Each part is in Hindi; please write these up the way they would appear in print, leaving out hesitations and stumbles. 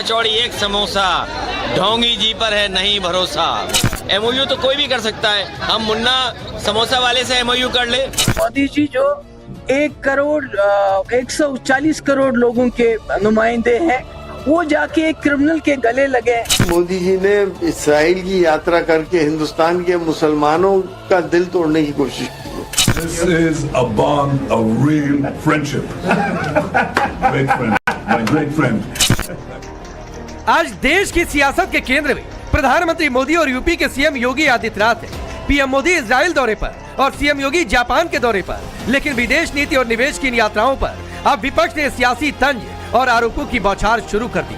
कचौड़ी एक समोसा, ढोंगी जी पर है नहीं भरोसा। एमओयू तो कोई भी कर सकता है, हम मुन्ना समोसा वाले से एमओयू कर ले। मोदी जी जो 140 करोड़ लोगों के नुमाइंदे हैं, वो जाके एक क्रिमिनल के गले लगे। मोदी जी ने इस्राइल की यात्रा करके हिंदुस्तान के मुसलमानों का दिल तोड़ने की कोशिश की। This is a bond of real friendship. Great friend, my great friend. आज देश की सियासत के केंद्र में प्रधानमंत्री मोदी और यूपी के सीएम योगी आदित्यनाथ है। पीएम मोदी इजराइल दौरे पर और सीएम योगी जापान के दौरे पर, लेकिन विदेश नीति और निवेश की इन यात्राओं पर अब विपक्ष ने सियासी तंज और आरोपों की बौछार शुरू कर दी।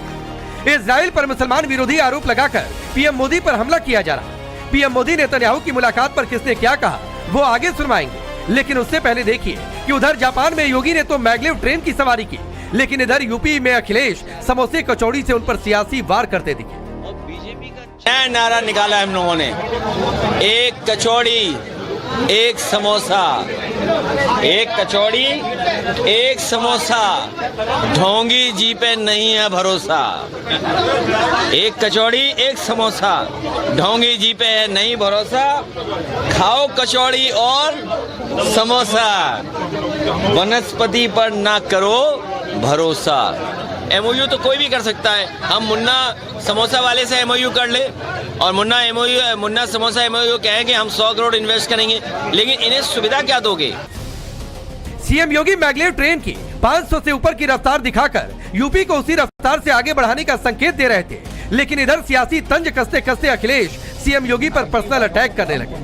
इजराइल पर मुसलमान विरोधी आरोप लगाकर पीएम मोदी पर हमला किया जा रहा है। पीएम मोदी नेतन्याहू की मुलाकात पर किसने क्या कहा वो आगे सुनवाएंगे, लेकिन उससे पहले देखिए कि उधर जापान में योगी ने तो मैग्लेव ट्रेन की सवारी की, लेकिन इधर यूपी में अखिलेश समोसे कचौड़ी से उन पर सियासी वार करते दिखे। नया नारा निकाला हम लोगों ने, एक कचौड़ी एक समोसा, एक कचौड़ी एक समोसा, ढोंगी जी पे नहीं है भरोसा। एक कचौड़ी एक समोसा, ढोंगी जी पे है नहीं भरोसा। खाओ कचौड़ी और समोसा, वनस्पति पर ना करो भरोसा। एमओयू तो कोई भी कर सकता है, हम मुन्ना समोसा वाले से एमओयू कर ले और मुन्ना समोसा एमओयू कहें कि हम 100 करोड़ इन्वेस्ट करेंगे, लेकिन इन्हें सुविधा क्या दोगे? सीएम योगी मैग्लेव ट्रेन की 500 से ऊपर की रफ्तार दिखाकर यूपी को उसी रफ्तार से आगे बढ़ाने का संकेत दे रहे थे, लेकिन इधर सियासी तंज कसते कसते अखिलेश सीएम योगी पर पर्सनल अटैक करने लगे।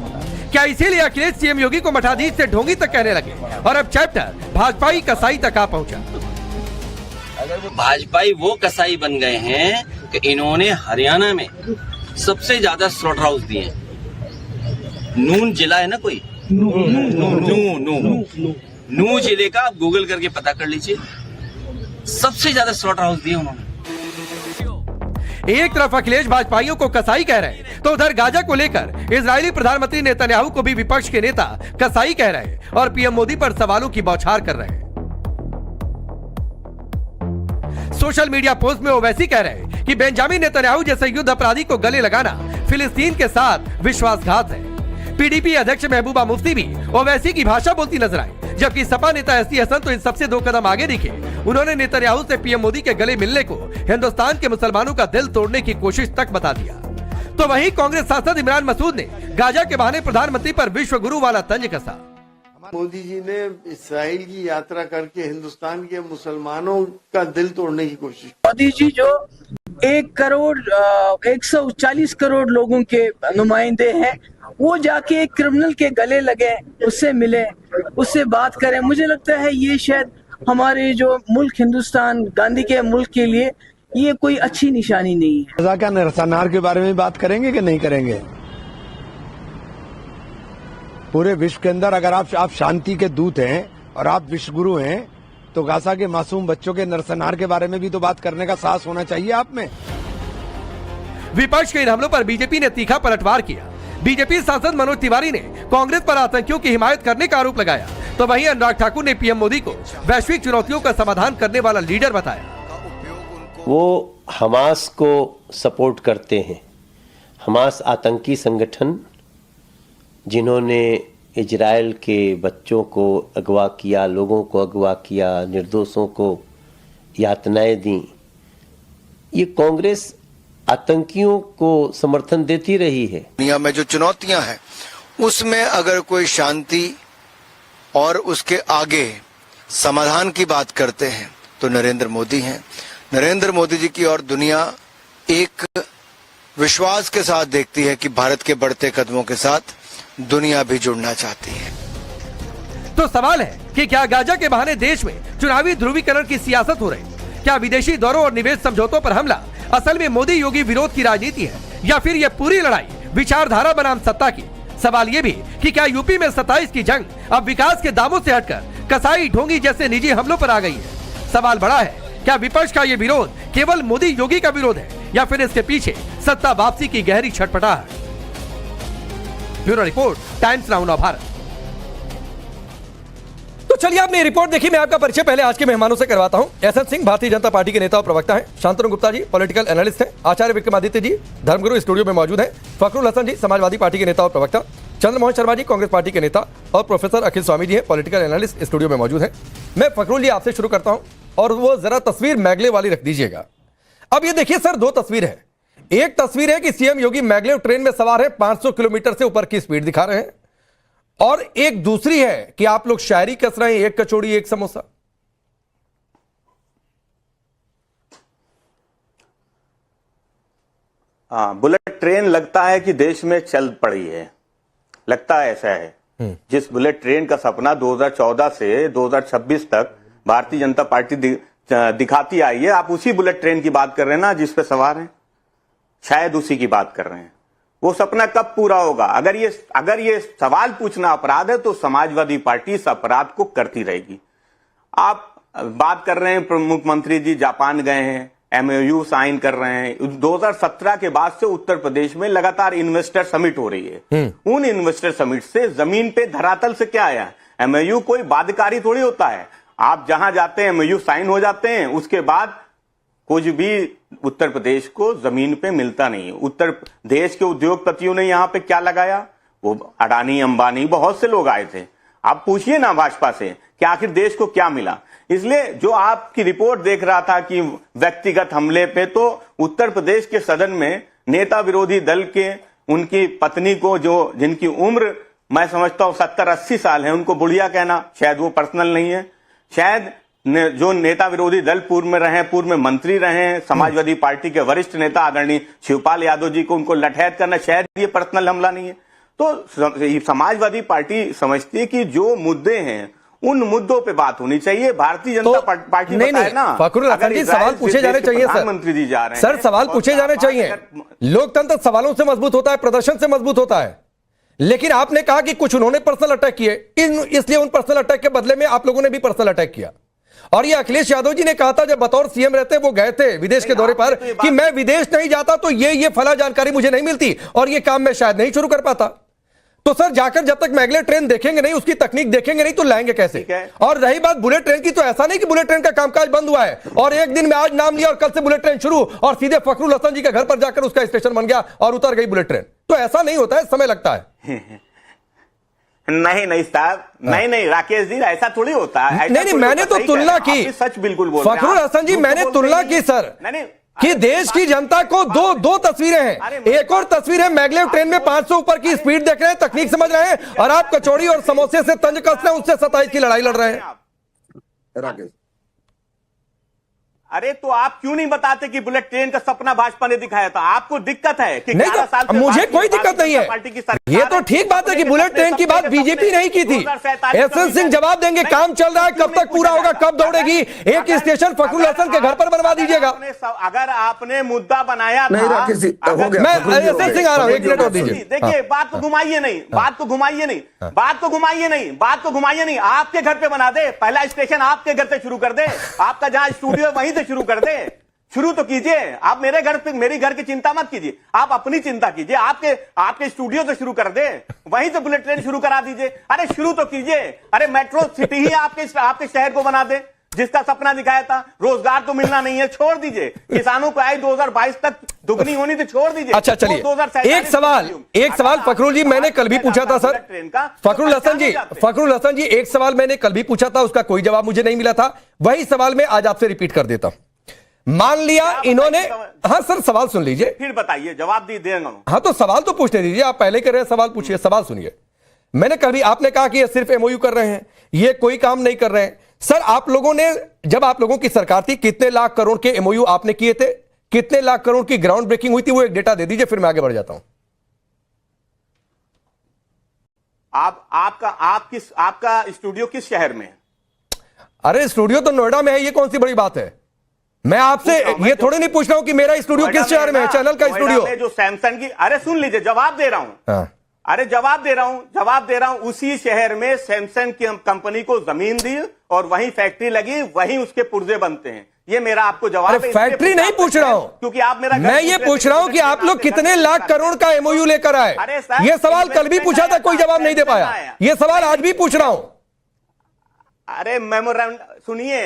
क्या इसीलिए अखिलेश सीएम योगी को मठाधीश से ढोंगी तक कहने लगे और अब चैप्टर भाजपाई कसाई तक आ पहुंचा। भाजपाई वो कसाई बन गए हैं कि इन्होंने हरियाणा में सबसे ज्यादा स्लॉटर हाउस दिए हैं। नून जिला है ना कोई, नू जिले का आप गूगल करके पता कर लीजिए, सबसे ज्यादा स्लॉटर हाउस दिए उन्होंने। एक तरफ अखिलेश भाजपाइयों को कसाई कह रहे हैं, तो उधर गाजा को लेकर इजरायली प्रधानमंत्री नेतन्याहू को भी विपक्ष के नेता कसाई कह रहे हैं और पीएम मोदी पर सवालों की बौछार कर रहे हैं। सोशल मीडिया पोस्ट में ओवैसी कह रहे हैं कि बेंजामिन नेतन्याहू जैसे युद्ध अपराधी को गले लगाना फिलिस्तीन के साथ विश्वासघात है। पीडीपी अध्यक्ष महबूबा मुफ्ती भी ओवैसी की भाषा बोलती नजर आई, जबकि सपा नेता एसटी हसन तो इन सबसे 2 कदम आगे दिखे। उन्होंने नेतन्याहू से पीएम मोदी के गले मिलने को हिंदुस्तान के मुसलमानों का दिल तोड़ने की कोशिश तक बता दिया। तो वहीं कांग्रेस सांसद इमरान मसूद ने गाजा के बहाने प्रधानमंत्री पर विश्व गुरु वाला तंज कसा। मोदी जी ने इस्राइल की यात्रा करके हिंदुस्तान के मुसलमानों का दिल तोड़ने की कोशिश। मोदी जी जो 140 करोड़ लोगों के नुमाइंदे हैं, वो जाके एक क्रिमिनल के गले लगे, उससे मिले, उससे बात करें। मुझे लगता है ये शायद हमारे जो मुल्क हिंदुस्तान, गांधी के मुल्क के लिए ये कोई अच्छी निशानी नहीं है। गाजा का नरसंहार के बारे में बात करेंगे कि नहीं करेंगे? पूरे विश्व के अंदर अगर आप शांति के दूत हैं और आप विश्व गुरु हैं, तो गाजा के मासूम बच्चों के नरसंहार के बारे में भी तो बात करने का साहस होना चाहिए आप में। विपक्ष के इन हमलों पर बीजेपी ने तीखा पलटवार किया। बीजेपी सांसद मनोज तिवारी ने कांग्रेस पर आतंकियों की हिमायत करने का आरोप लगाया, तो वहीं अनुराग ठाकुर ने पीएम मोदी को वैश्विक चुनौतियों का समाधान करने वाला लीडर बताया। वो हमास को सपोर्ट करते हैं। हमास आतंकी संगठन जिन्होंने इजराइल के बच्चों को अगवा किया, लोगों को अगवा किया, निर्दोषों को यातनाएं दी, ये कांग्रेस आतंकियों को समर्थन देती रही है। दुनिया में जो चुनौतियां हैं उसमें अगर कोई शांति और उसके आगे समाधान की बात करते हैं तो नरेंद्र मोदी हैं। नरेंद्र मोदी जी की और दुनिया एक विश्वास के साथ देखती है कि भारत के बढ़ते कदमों के साथ दुनिया भी जुड़ना चाहती है। तो सवाल है कि क्या गाजा के बहाने देश में चुनावी ध्रुवीकरण की सियासत हो रही? क्या विदेशी दौरों और निवेश समझौतों पर हमला असल में मोदी योगी विरोध की राजनीति है, या फिर यह पूरी लड़ाई विचारधारा बनाम सत्ता की? सवाल ये भी कि क्या यूपी में 27 की जंग अब विकास के दामों से हटकर कसाई, ढोंगी जैसे निजी हमलों पर आ गई है? सवाल बड़ा है, क्या विपक्ष का ये विरोध केवल मोदी योगी का विरोध है, या फिर इसके पीछे सत्ता वापसी की गहरी छटपटाहट? Bureau report, Times Now Bharat. तो चलिए आपने रिपोर्ट देखी, मैं आपका परिचय पहले आज के मेहमानों से करवाता हूं। एसएन सिंह भारतीय जनता पार्टी के नेता और प्रवक्ता हैं। शांतनु गुप्ता जी पॉलिटिकल एनालिस्ट हैं। आचार्य विक्रमादित्य जी धर्मगुरु स्टूडियो में मौजूद हैं। फखरुल हसन जी समाजवादी पार्टी के नेता और प्रवक्ता। चंद्रमोहन शर्मा जी कांग्रेस पार्टी के नेता और प्रोफेसर अखिल स्वामी जी हैं, पॉलिटिकल एनालिस्ट, स्टूडियो में मौजूद हैं। मैं फखरुल जी आपसे शुरू करता हूं और वो जरा तस्वीर मैगले वाली रख दीजिएगा। अब ये देखिए सर, दो तस्वीर है। एक तस्वीर है कि सीएम योगी मैगलेव ट्रेन में सवार है, 500 किलोमीटर से ऊपर की स्पीड दिखा रहे हैं, और एक दूसरी है कि आप लोग शायरी कस रहे हैं, एक कचौड़ी एक समोसा। बुलेट ट्रेन लगता है कि देश में चल पड़ी है, लगता है ऐसा है। जिस बुलेट ट्रेन का सपना 2014 से 2026 तक भारतीय जनता पार्टी दिखाती आई है, आप उसी बुलेट ट्रेन की बात कर रहे हैं ना, जिस पे सवार हैं, शायद उसी की बात कर रहे हैं। वो सपना कब पूरा होगा? अगर ये सवाल पूछना अपराध है तो समाजवादी पार्टी इस अपराध को करती रहेगी। आप बात कर रहे हैं मुख्यमंत्री जी जापान गए हैं, एमओयू साइन कर रहे हैं। 2017 के बाद से उत्तर प्रदेश में लगातार इन्वेस्टर समिट हो रही है। उन इन्वेस्टर समिट से जमीन पे धरातल से क्या आया? एमओयू कोई बाध्यकारी थोड़ी होता है। आप जहां जाते हैं एमओयू साइन हो जाते हैं, उसके बाद कुछ भी उत्तर प्रदेश को जमीन पे मिलता नहीं। उत्तर प्रदेश के उद्योगपतियों ने यहां पे क्या लगाया? वो अडानी अंबानी बहुत से लोग आए थे। आप पूछिए ना भाजपा से कि आखिर देश को क्या मिला। इसलिए जो आपकी रिपोर्ट देख रहा था कि व्यक्तिगत हमले पे, तो उत्तर प्रदेश के सदन में नेता विरोधी दल के उनकी पत्नी को, जो जिनकी उम्र मैं समझता हूं 70-80 साल है, उनको बुढ़िया कहना, शायद वो पर्सनल नहीं है। शायद जो नेता विरोधी दल पूर्व में रहे, पूर्व में मंत्री रहे, समाजवादी पार्टी के वरिष्ठ नेता आदरणीय शिवपाल यादव जी को उनको लठैत करना, शायद ये पर्सनल हमला नहीं है। तो समाजवादी पार्टी समझती है कि जो मुद्दे हैं उन मुद्दों पे बात होनी चाहिए। भारतीय जनता पार्टी बताए ना, फखरुल हसन जी सवाल पूछे जाने चाहिए सर। प्रधानमंत्री जी जा रहे हैं सर, सवाल पूछे जाने चाहिए। लोकतंत्र सवालों से मजबूत होता है, प्रदर्शन से मजबूत होता है। लेकिन आपने कहा कि कुछ उन्होंने पर्सनल अटैक किए, इसलिए उन पर्सनल अटैक के बदले में आप लोगों ने भी पर्सनल अटैक किया। और ये अखिलेश यादव जी ने कहा था जब बतौर सीएम रहते वो गए थे विदेश के दौरे पर कि मैं विदेश नहीं जाता तो ये फला जानकारी मुझे नहीं मिलती और ये काम मैं शायद नहीं शुरू कर पाता। तो सर जाकर जब तक मैगले ट्रेन देखेंगे नहीं, उसकी तकनीक देखेंगे नहीं, तो लाएंगे कैसे? और रही बात बुलेट ट्रेन की, तो ऐसा नहीं कि बुलेट ट्रेन का कामकाज बंद हुआ है और एक दिन में आज नाम लिया और कल से बुलेट ट्रेन शुरू और सीधे फखरुल हसन जी के घर पर जाकर उसका स्टेशन बन गया और उतर गई बुलेट ट्रेन। तो ऐसा नहीं होता है, समय लगता है। नहीं साहब, नहीं राकेश जी, ऐसा थोड़ी होता है। नहीं, मैंने तो तुलना की, सच बिल्कुल बोल रहे हैं फखरुल हसन जी, मैंने तुलना की सर कि देश की जनता को दो तस्वीरें हैं। एक और तस्वीर है मैगलेव ट्रेन में 500 ऊपर की स्पीड देख रहे हैं, तकनीक समझ रहे हैं, और आप कचौड़ी और समोसे से तंज कस रहे हैं, उससे 27 की लड़ाई लड़ रहे हैं। अरे तो आप क्यों नहीं बताते कि बुलेट ट्रेन का सपना भाजपा ने दिखाया था? आपको दिक्कत है कि नहीं, 11 साल से मुझे कोई दिक्कत नहीं है। ये तो ठीक बात है कि बुलेट ट्रेन की बात बीजेपी नहीं की थी। एसएन सिंह जवाब देंगे, काम चल रहा है, कब तक पूरा होगा, कब दौड़ेगी? एक स्टेशन फखरुल हसन के घर पर बनवा दीजिएगा। अगर आपने मुद्दा बनाया था, मैं एसएन सिंह आ रहा हूं, एक मिनट और दीजिए। देखिए, बात को घुमाइए नहीं, बात को घुमाइए नहीं, बात को घुमाइए नहीं, बात को घुमाइए नहीं। आपके घर पे बना दे, पहला स्टेशन आपके घर से शुरू कर दे, आपका जहां स्टूडियो वहीं से शुरू कर दे। शुरू तो कीजिए। आप मेरे घर पे, मेरी घर की चिंता मत कीजिए, आप अपनी चिंता कीजिए। आपके स्टूडियो से शुरू कर दे, वहीं से बुलेट ट्रेन शुरू करा दीजिए। अरे शुरू तो कीजिए। अरे मेट्रो सिटी ही आपके शहर को बना दे, जिसका सपना दिखाया था। रोजगार तो मिलना नहीं है, छोड़ दीजिए। किसानों को आय 2022 तक दुगनी होनी थी, छोड़ दीजिए। अच्छा चलिए, एक सवाल फखरुल जी मैंने कल भी पूछा था सर। फखरुल हसन जी एक सवाल मैंने कल भी पूछा था, उसका कोई जवाब मुझे नहीं मिला था। वही सवाल मैं आज आपसे रिपीट कर देता हूं। मान लिया इन्होंने, हाँ सर सवाल सुन लीजिए, फिर बताइए, जवाब देंगे। हाँ तो सवाल तो पूछने दीजिए, आप पहले कर रहे हैं, सवाल पूछिए, सवाल सुनिए। मैंने कभी, आपने कहा कि ये सिर्फ एमओयू कर रहे हैं, ये कोई काम नहीं कर रहे हैं। सर आप लोगों ने, जब आप लोगों की सरकार थी, कितने लाख करोड़ के एमओयू आपने किए थे, कितने लाख करोड़ की ग्राउंड ब्रेकिंग हुई थी, वो एक डेटा दे दीजिए, फिर मैं आगे बढ़ जाता हूं। आपका स्टूडियो किस शहर में है? अरे स्टूडियो तो नोएडा में है, ये कौन सी बड़ी बात है? मैं आपसे ये थोड़ी नहीं पूछ रहा हूं कि मेरा स्टूडियो किस शहर में है, चैनल का स्टूडियो जो सैमसंग की। अरे सुन लीजिए, जवाब दे रहा हूं। अरे जवाब दे रहा हूं। उसी शहर में सैमसंग की कंपनी को जमीन दी और वहीं फैक्ट्री लगी, वहीं उसके पुर्जे बनते हैं। ये मेरा आपको जवाब है। फैक्ट्री नहीं पूछ रहा हूं, क्योंकि आप मेरा, मैं ये पूछ रहा हूं कि आप लोग कितने लाख करोड़ का एमओयू लेकर आए। ये सवाल कल भी पूछा था, कोई जवाब नहीं दे पाया। ये सवाल आज भी पूछ रहा हूं। अरे मेमोरेंडम सुनिए,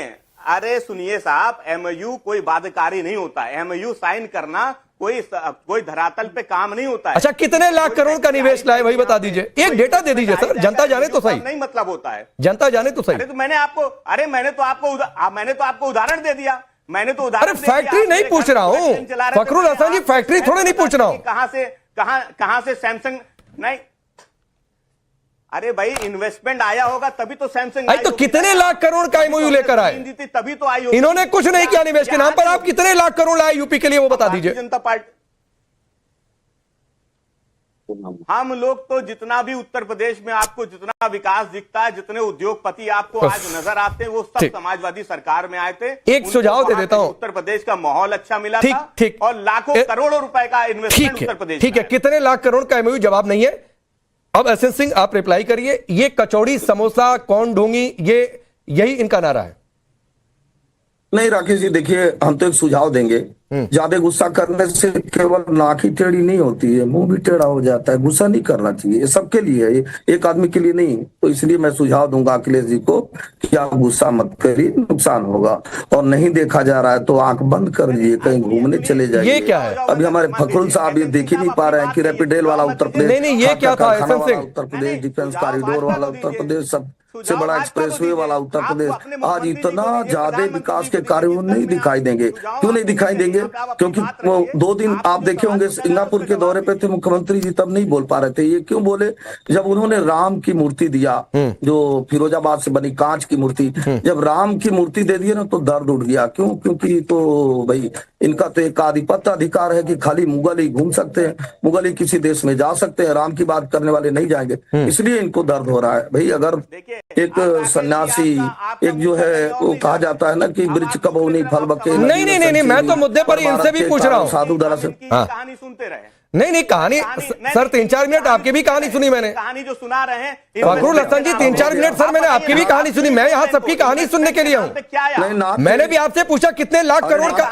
अरे सुनिए साहब, एमओयू कोई बाध्यकारी नहीं होता। एमओयू साइन करना कोई धरातल पे काम नहीं होता है। अच्छा, कितने लाख करोड़ का निवेश लाए वही बता दीजिए, एक डेटा दे दीजिए सर, जनता जाने तो सही। नहीं मतलब होता है, जनता जाने तो सही। अरे तो मैंने तो आपको उदाहरण दे दिया। मैंने तो उदाहरण अरे फैक्ट्री नहीं पूछ रहा हूं फखरुल हसन जी, फैक्ट्री थोड़े नहीं पूछ रहा हूं। कहां से सैमसंग नहीं, अरे भाई इन्वेस्टमेंट आया होगा तभी तो सैमसंग आई। तो कितने लाख करोड़ का एमओयू लेकर आए? तभी तो आई होगी। इन्होंने कुछ नहीं किया निवेश के नाम पर, आप कितने लाख करोड़ लाए यूपी के लिए वो बता दीजिए। जनता पार्टी, हम लोग तो जितना भी उत्तर प्रदेश में आपको जितना विकास दिखता है, जितने उद्योगपति आपको आज नजर आते हैं, वो सब समाजवादी सरकार में आए थे। एक सुझाव दे देता हूं, उत्तर प्रदेश का माहौल अच्छा मिला था और लाखों करोड़ों रुपए का इन्वेस्टमेंट उत्तर प्रदेश। ठीक है, कितने लाख करोड़ का एमओयू जवाब नहीं है। अब एसएन सिंह आप रिप्लाई करिए, ये कचौड़ी समोसा कौन ढूंगी, ये यही इनका नारा है। नहीं राकेश जी, देखिए हम तो एक सुझाव देंगे, ज्यादा गुस्सा करने से केवल नाक ही टेढ़ी नहीं होती है, मुंह भी टेढ़ा हो जाता है। गुस्सा नहीं करना चाहिए, ये सबके लिए है, एक आदमी के लिए नहीं। तो इसलिए मैं सुझाव दूंगा अखिलेश जी को कि आप गुस्सा मत करिए, नुकसान होगा। और नहीं देखा जा रहा है तो आंख बंद कर लीजिए, कहीं घूमने चले जाइए। ये क्या है? अभी हमारे फखरुल साहब ये देख ही नहीं पा रहे हैं कि रैपिड रेल वाला उत्तर प्रदेश, नहीं ये क्या था उत्तर प्रदेश, डिफेंस कॉरिडोर वाला उत्तर प्रदेश, सबसे बड़ा एक्सप्रेसवे वाला उत्तर प्रदेश, आज इतना ज्यादा विकास के कार्य वो नहीं दिखाई देंगे। क्यों नहीं दिखाई देंगे? क्योंकि वो 2 दिन आप देखे होंगे सिंगापुर के दौरे पे थे मुख्यमंत्री जी, तब नहीं बोल पा रहे थे। ये क्यों बोले? जब उन्होंने राम की मूर्ति दिया, जो फिरोजाबाद से बनी कांच की मूर्ति, जब राम की मूर्ति दे दिया ना तो दर्द उठ गया। क्यों? क्योंकि तो भाई इनका तो एक आधिपत्य अधिकार है कि खाली मुगल ही घूम सकते हैं, मुगल ही किसी देश में जा सकते हैं, राम की बात करने वाले नहीं जाएंगे, इसलिए इनको दर्द हो रहा है। भाई अगर एक सन्यासी, एक जो है वो कहा जाता है ना कि वृक्ष कबौनी फल बके, नहीं, मैं तो मुद्दे पर इनसे भी पूछ रहा हूँ। साधु दरअसल कहानी सुनते रहे। नहीं कहानी सर 3-4 मिनट आपकी भी कहानी सुनी मैंने। कहानी जो सुना रहे हैं फखरुल हसन जी, 3-4 मिनट सर मैंने आपकी भी कहानी सुनी। मैं यहाँ सबकी कहानी सुनने के लिए हूँ। मैंने भी आपसे पूछा कितने लाख करोड़ का।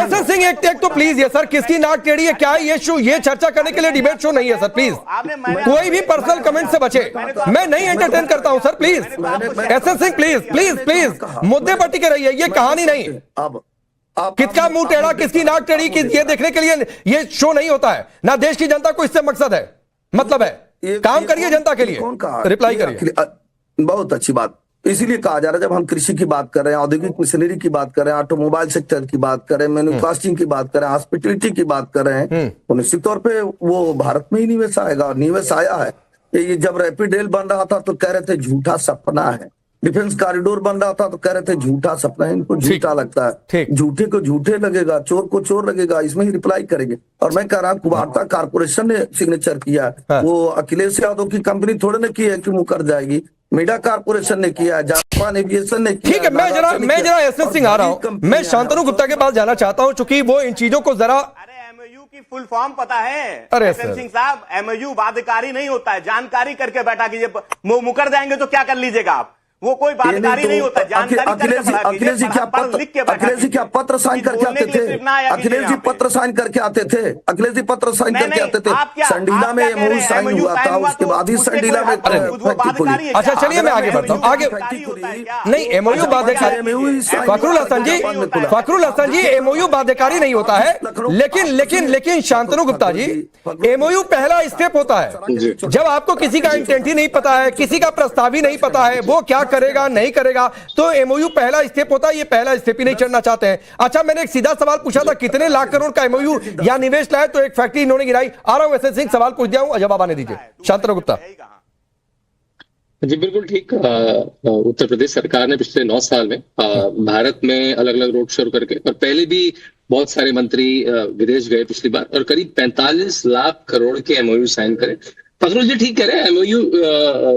एसएन सिंह एक तो प्लीज ये सर, किसकी नाक टेढ़ी है, क्या है ये शो? ये चर्चा करने के लिए डिबेट शो नहीं है सर, प्लीज कोई भी पर्सनल कमेंट से बचे। मैं नहीं एंटरटेन करता हूँ sir, please SN Singh please मुद्दे पर टिके रहिए, ये कहानी नहीं। अब किसका मुंह टेढ़ा, किसकी नाक टेढ़ी, ये देखने के लिए ये शो नहीं होता है ना। देश की जनता को इससे मकसद है, मतलब है काम करिए जनता के लिए, रिप्लाई करिए। बहुत अच्छी बात, इसीलिए कहा जा रहा है जब हम कृषि की बात कर रहे हैं, औद्योगिक मिशनरी की बात कर रहे हैं, ऑटोमोबाइल सेक्टर की बात कर रहे हैं, मैन्युफैक्चरिंग की बात कर रहे हैं, हॉस्पिटलिटी की बात कर रहे हैं, तो निश्चित तौर पे वो भारत में ही निवेश आएगा। और निवेश आया है। ये जब रैपिड रेल बन रहा था तो कह रहे थे झूठा सपना है, डिफेंस कॉरिडोर बन रहा था तो कह रहे थे झूठा सपना है। इनको झूठा लगता है, झूठे को झूठे लगेगा, चोर को चोर लगेगा, इसमें ही रिप्लाई करेंगे। और मैं कह रहा हूँ वार्ता कारपोरेशन ने सिग्नेचर किया, वो अखिलेश यादव की कंपनी थोड़े ने की है कि मुकर जाएगी, मीडिया कारपोरेशन ने किया, जापान एविएशन ने किया। ठीक है, मैं जरा एसएन सिंह आ रहा हूँ, मैं शांतनु गुप्ता के पास जाना चाहता हूँ, चूंकि वो इन चीजों को जरा की फुल फॉर्म पता है। अरे एसएन सिंह साहब, एमओयू बाध्यकारी नहीं होता है, जानकारी करके बैठा कीजिए। वो मुकर जाएंगे तो क्या कर लीजिएगा आप? वो कोई बाध्यकारी नहीं होता, जानकारी अखिलेश जी क्या पत्र साइन करके आते थे? अखिलेश जी पत्र साइन करके आते थे, अखिलेश जी पत्र साइन करके आते थे। संडीला में एमओयू साइन हुआ था, उसके बाद ही संडीला में फैक्ट्री खुली। अच्छा चलिए मैं आगे बढ़ता हूँ, आगे नहीं एमओयू बाध्यकारी, फखरुल हसन जी एमओयू बाध्यकारी नहीं होता है, लेकिन शांतनु गुप्ता जी, एमओयू पहला स्टेप होता है। जब आपको किसी का इंटेंट ही नहीं पता है, किसी का प्रस्ताव ही नहीं पता है, वो क्या करेगा नहीं करेगा, तो एमओयू पहला स्टेप होता है। ये पहला स्टेप ही नहीं चढ़ना चाहते हैं। अच्छा मैंने एक सीधा सवाल पूछा था, कितने लाख करोड़ का एमओयू या निवेश लाए, तो एक फैक्ट्री इन्होंने गिराई। आ रहा हूं एसएन सिंह, सवाल पूछ दिया हूं, जवाब आने दीजिए। शांतनु गुप्ता जी बिल्कुल ठीक। उत्तर प्रदेश सरकार ने पिछले 9 साल में भारत में अलग अलग रोड शो करके, और पहले भी बहुत सारे मंत्री विदेश गए पिछली बार, और करीब 45 लाख करोड़ के एमओयू साइन करे। फखरुल जी ठीक कह रहे हैं, एमओयू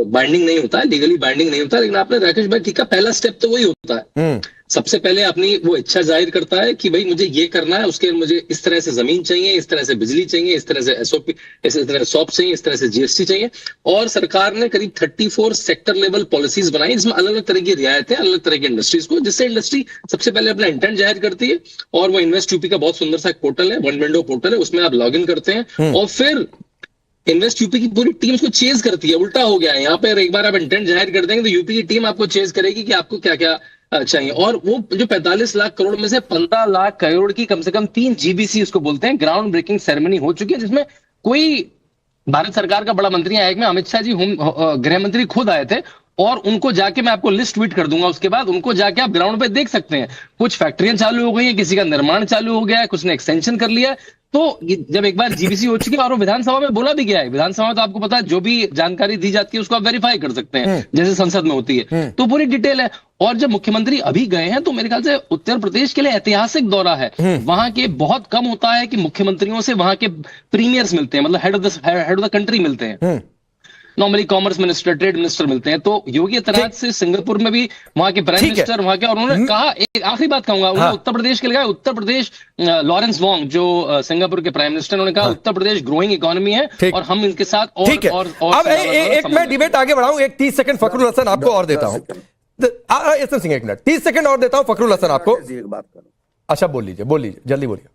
बाइंडिंग नहीं होता है, लीगली बाइंडिंग नहीं होता, लेकिन आपने राकेश भाई ठीक है, पहला स्टेप तो वही होता है। सबसे पहले अपनी वो इच्छा जाहिर करता है कि भाई मुझे ये करना है, उसके मुझे इस तरह से जमीन चाहिए, इस तरह से बिजली चाहिए, इस तरह से एसओपी, इस तरह से सॉप चाहिए, इस तरह से जीएसटी चाहिए। और सरकार ने करीब 34 सेक्टर लेवल पॉलिसीज बनाई, जिसमें अलग अलग तरह की रियायतें, अलग अलग तरह की इंडस्ट्रीज को, जिससे इंडस्ट्री सबसे पहले अपना इंटेंट जाहिर करती है। और वो इन्वेस्ट यूपी का बहुत सुंदर सा पोर्टल है, वन विंडो पोर्टल है, उसमें आप लॉग इन करते हैं और फिर इन्वेस्ट यूपी की पूरी टीम उसको चेज करती है। उल्टा हो गया है यहाँ पे, एक बार आप इंटेंट जाहिर कर देंगे तो यूपी की टीम आपको चेज करेगी कि आपको क्या क्या चाहिए। और वो जो 45 लाख करोड़ में से 15 लाख करोड़ की कम से कम 3 GBC उसको बोलते हैं ग्राउंड ब्रेकिंग सेरेमनी हो चुकी है, जिसमें कोई भारत सरकार का बड़ा मंत्री आया, में अमित शाह जी गृह मंत्री खुद आए थे, और उनको जाके मैं आपको लिस्ट ट्वीट कर दूंगा, उसके बाद उनको जाके आप ग्राउंड पे देख सकते हैं। कुछ फैक्ट्रियां चालू हो गई हैं, किसी का निर्माण चालू हो गया है, कुछ ने एक्सटेंशन कर लिया है। तो जब एक बार GBC हो चुकी है, और वो विधानसभा में बोला भी गया है, विधानसभा में तो आपको पता है जो भी जानकारी दी जाती है उसको आप वेरीफाई कर सकते हैं, जैसे संसद में होती है, तो पूरी डिटेल है। और जब मुख्यमंत्री अभी गए हैं तो मेरे ख्याल से उत्तर प्रदेश के लिए ऐतिहासिक दौरा है। वहां के बहुत कम होता है कि मुख्यमंत्रियों से वहां के प्रीमियर्स मिलते हैं, मतलब हेड ऑफ द कंट्री मिलते हैं। Normally commerce minister, trade minister मिलते हैं। तो योगी आदित्यनाथ से सिंगापुर में भी वहां के प्राइम मिनिस्टर वहां के, और उन्होंने कहा, एक आखिरी बात कहूंगा, उन्होंने उत्तर प्रदेश के लिए कहा, उत्तर प्रदेश, लॉरेंस वोंग जो सिंगापुर के प्राइम मिनिस्टर, उन्होंने कहा उत्तर प्रदेश ग्रोइंग इकोनॉमी है और हम इनके साथ और अब एक मैं डिबेट आगे बढ़ाऊं, एक 30 सेकंड फखरुल हसन आपको और देता हूं। सिंह एक मिनट, 30 सेकंड और देता हूं फखरुल हसन आपको। अच्छा बोल लीजिए जल्दी बोलिए।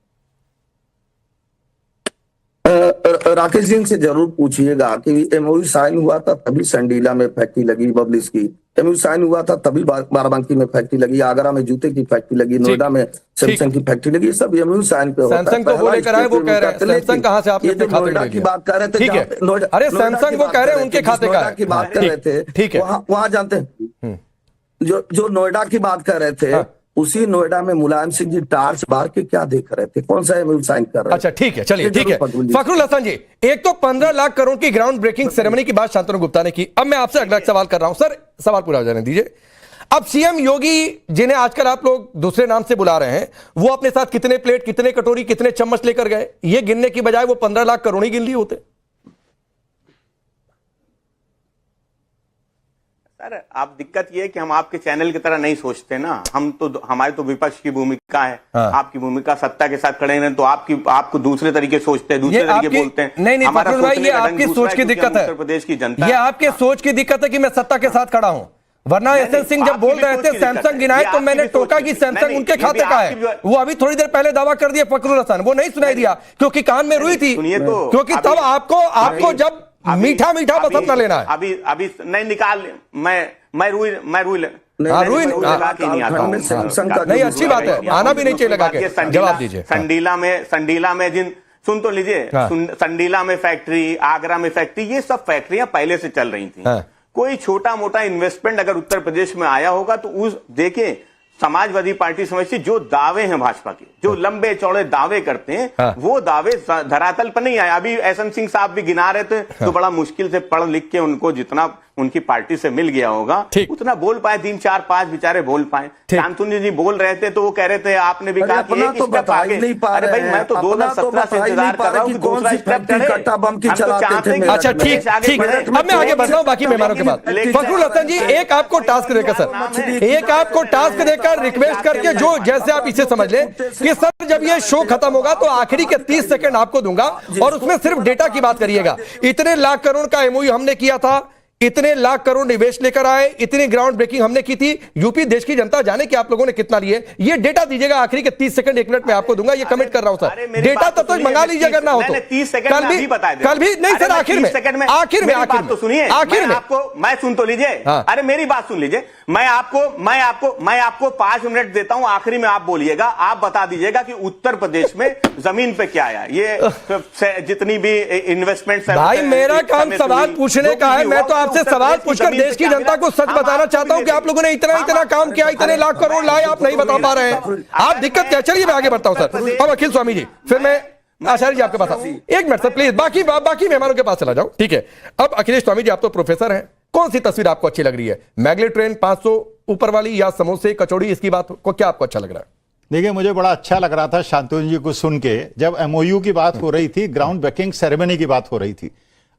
राकेश जी से जरूर पूछिएगा कि MOU साइन हुआ था तभी संडीला में फैक्ट्री लगी बबलिस की, MOU साइन हुआ था तभी बाराबंकी में फैक्ट्री लगी, आगरा में जूते की फैक्ट्री लगी, नोएडा में सैमसंग की फैक्ट्री लगी, सब MOU साइन पे होता है। सैमसंग को वो लेकर आए, वो कह रहे हैं सैमसंग कहां से आपने नोएडा की बात कर रहे थे, ठीक है, अरे सैमसंग वो कह रहे हैं उनके खाते का की बात कर रहे थे, ठीक है, वहां जानते हैं जो नोएडा की बात कर रहे थे, उसी नोएडा में मुलायम सिंह जी टार्च बार के क्या देख रहे थे, कौन सा MOU साइन कर रहे थे? अच्छा ठीक है, चलिए ठीक है। फखरुल हसन जी, एक तो 15 लाख करोड़ की ग्राउंड ब्रेकिंग सेरेमनी की बात शांतनु गुप्ता ने की। अब मैं आपसे अगला सवाल कर रहा हूं सर, सवाल पूरा हो जाने दीजिए। अब CM योगी, जिन्हें आजकल आप लोग दूसरे नाम से बुला रहे हैं, वो अपने साथ कितने प्लेट, कितने कटोरी, कितने चम्मच लेकर गए, ये गिनने की बजाय वो 15 लाख करोड़ ही गिन लिए होते। सर आप दिक्कत ये है कि हम आपके चैनल की तरह नहीं सोचते ना, हम तो, हमारी तो विपक्ष की भूमिका है, आपकी भूमिका सत्ता के साथ खड़े हैं, तो आपको दूसरे तरीके सोचते हैं, दूसरे तरीके बोलते हैं। नहीं फखरुल भाई, ये आपकी सोच की दिक्कत है, उत्तर प्रदेश की जनता, ये आपके सोच की दिक्कत है कि मैं सत्ता के साथ खड़ा हूं। वरना एसएन सिंह जब बोल रहे थे सैमसंग गिनाए तो मैंने टोका कि सैमसंग उनके खाते का है। वो अभी थोड़ी देर पहले दावा कर दिया फखरुल हसन, वो नहीं सुनाई दिया क्योंकि कान में रुई थी, क्योंकि तब आपको जब मीठा बस अपना लेना है। अभी नहीं निकाल, मैं रुई नहीं, अच्छी बात है, आना भी नहीं चाहिए लगा के। जवाब दीजिए। संडीला में जिन, सुन तो लीजिए, संडीला में फैक्ट्री, आगरा में फैक्ट्री, ये सब फैक्ट्रियां पहले से चल रही थी। कोई छोटा मोटा इन्वेस्टमेंट अगर उत्तर प्रदेश में आया होगा तो उस देखें, समाजवादी पार्टी समझती जो दावे हैं भाजपा के, जो लंबे चौड़े दावे करते हैं, वो दावे धरातल पर नहीं आए। अभी एसएन सिंह साहब भी गिना रहे थे, तो बड़ा मुश्किल से पढ़ लिख के उनको जितना उनकी पार्टी से मिल गया होगा उतना बोल पाए, 3 4 5 बेचारे बोल पाए। शांतनु जी बोल रहे थे तो वो कह रहे थे, आपने भी कहा कि एक स्टेप आगे। अरे भाई मैं तो 2017 से इंतजार कर रहा हूँ कि दूसरा स्टेप चढ़े। अच्छा ठीक, अब मैं आगे बढ़ रहा हूँ बाकी मेहमानों के बाद। फखरुल हसन जी, एक आपको टास्क देकर सर, एक आपको टास्क देकर रिक्वेस्ट करके, जो जैसे आप इसे समझ लें कि सर जब ये शो खत्म होगा तो आखिरी के 30 सेकंड आपको दूंगा और उसमें सिर्फ डेटा की बात करिएगा। इतने लाख करोड़ का MOU हमने किया था, इतने लाख करोड़ निवेश लेकर आए, इतनी ग्राउंड ब्रेकिंग हमने की थी, यूपी देश की जनता जाने कि आप लोगों ने कितना लिए, ये डेटा दीजिएगा आखिरी के 30 सेकंड 1 मिनट में आपको दूंगा, ये कमेंट कर रहा हूं सर। डेटा तब तक मंगा लीजिए अगर ना हो तो, कल भी नहीं सर, आखिर में तो सुनिए, आखिर में आपको मैं सुन तो लीजिए, अरे मेरी बात सुन लीजिए, मैं आपको 5 मिनट देता हूं, आखिरी में आप बोलिएगा, आप बता दीजिएगा कि उत्तर प्रदेश में जमीन पे क्या आया, ये जितनी भी इन्वेस्टमेंट। भाई मेरा काम सवाल पूछने का है, मैं तो आपसे सवाल पूछकर देश की जनता को सच बताना चाहता हूं कि आप लोगों ने इतना काम किया, इतने लाख करोड़ लाए, आप नहीं बता पा रहे हैं, आप दिक्कत क्या। चलिए मैं आगे बढ़ता हूं सर। अब अखिल स्वामी जी, फिर मैं आचार्य जी आपके पास आऊं। 1 मिनट सर प्लीज, बाकी मेहमानों के पास चला जाऊं, ठीक है। अब अखिलेश स्वामी जी, आप तो प्रोफेसर हैं, कौन सी तस्वीर आपको अच्छी लग रही है, मैगले ट्रेन 500 ऊपर वाली या समोसे कचौड़ी, इसकी बात को क्या आपको अच्छा लग रहा है? देखिए मुझे बड़ा अच्छा लग रहा था शांतनु जी को सुन के, जब MOU की बात हो रही थी, ग्राउंड ब्रेकिंग सेरेमनी की बात हो रही थी।